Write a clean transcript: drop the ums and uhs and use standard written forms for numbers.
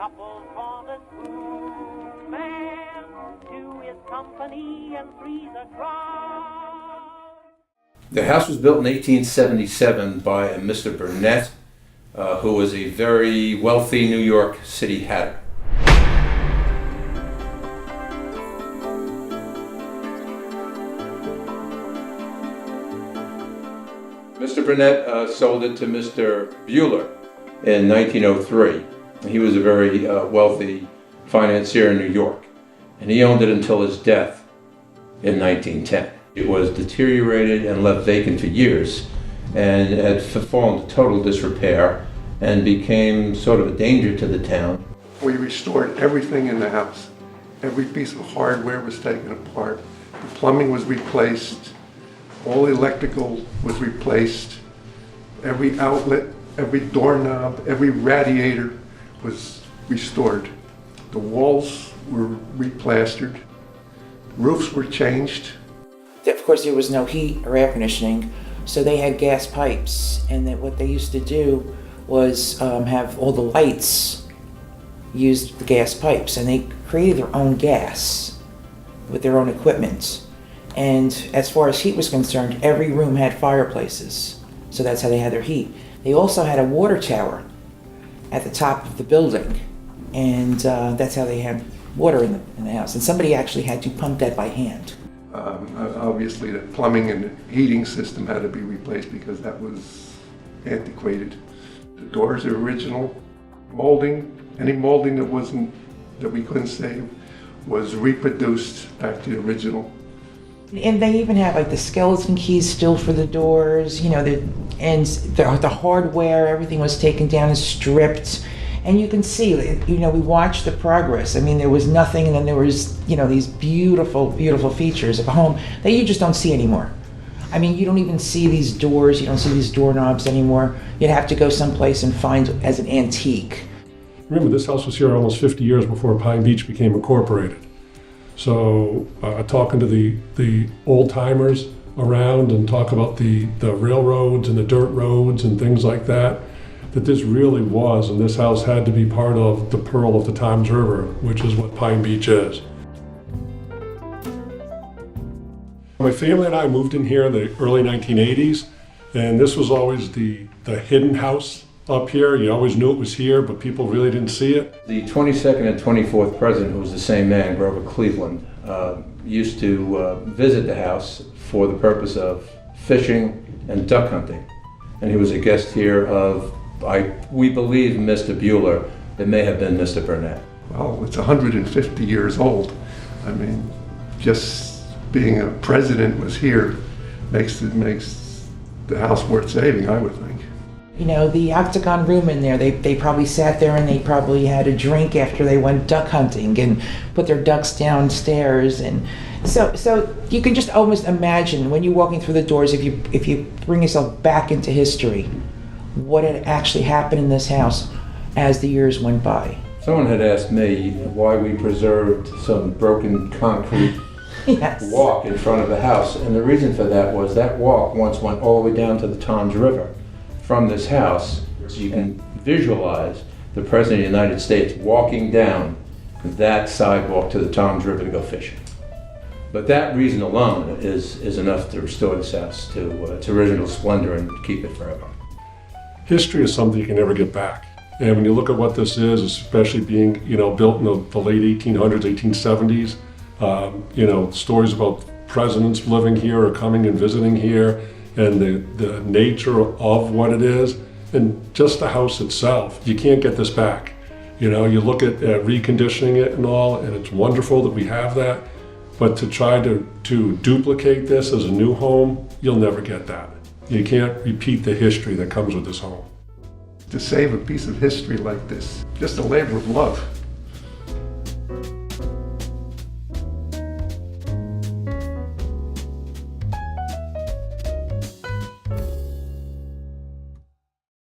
Couples for the spoonman, two is company and three's a crowd. The house was built in 1877 by a Mr. Burnett, who was a very wealthy New York City hatter. Mr. Burnett sold it to Mr. Buhler in 1903. He was a very wealthy financier in New York, and he owned it until his death in 1910. It was deteriorated and left vacant for years, and had fallen to total disrepair and became sort of a danger to the town. We restored everything in the house. Every piece of hardware was taken apart. The plumbing was replaced. All the electrical was replaced. Every outlet, every doorknob, every radiator was restored. The walls were replastered. Roofs were changed. Of course, there was no heat or air conditioning, so they had gas pipes, and that what they used to do was have all the lights use the gas pipes, and they created their own gas with their own equipment. And as far as heat was concerned, every room had fireplaces, so that's how they had their heat. They also had a water tower at the top of the building, and that's how they had water in the house. And somebody actually had to pump that by hand. Obviously, the plumbing and the heating system had to be replaced because that was antiquated. The doors are original. Molding, any molding that we couldn't save was reproduced back to the original. And they even have like the skeleton keys still for the doors, you know, the hardware, everything was taken down and stripped. And you can see, you know, we watched the progress. I mean, there was nothing, and then there was, you know, these beautiful, beautiful features of a home that you just don't see anymore. I mean, you don't even see these doors, you don't see these doorknobs anymore. You'd have to go someplace and find as an antique. Remember, this house was here almost 50 years before Pine Beach became incorporated. So talking to the old timers around and talk about the railroads and the dirt roads and things like that this really was, and this house had to be part of the Pearl of the Toms River, which is what Pine Beach is. My family and I moved in here in the early 1980s, and this was always the hidden house up here. You always knew it was here, but people really didn't see it. The 22nd and 24th president, who was the same man, Grover Cleveland, used to visit the house for the purpose of fishing and duck hunting. And he was a guest here of, we believe, Mr. Buhler. It may have been Mr. Burnett. Well, it's 150 years old. I mean, just being a president was here makes the house worth saving, I would think. You know, the octagon room in there, they probably sat there and they probably had a drink after they went duck hunting and put their ducks downstairs. And so you can just almost imagine when you're walking through the doors, if you bring yourself back into history, what had actually happened in this house as the years went by. Someone had asked me why we preserved some broken concrete Yes. walk in front of the house, and the reason for that was that walk once went all the way down to the Toms River from this house. So you can visualize the President of the United States walking down that sidewalk to the Toms River to go fishing. But that reason alone is enough to restore this house to its original splendor and keep it forever. History is something you can never get back. And when you look at what this is, especially being, you know, built in the late 1800s, 1870s, you know, stories about presidents living here or coming and visiting here, and the nature of what it is, and just the house itself, you can't get this back. You know, you look at reconditioning it and all, and it's wonderful that we have that, but to try to duplicate this as a new home, you'll never get that. You can't repeat the history that comes with this home. To save a piece of history like this, just a labor of love.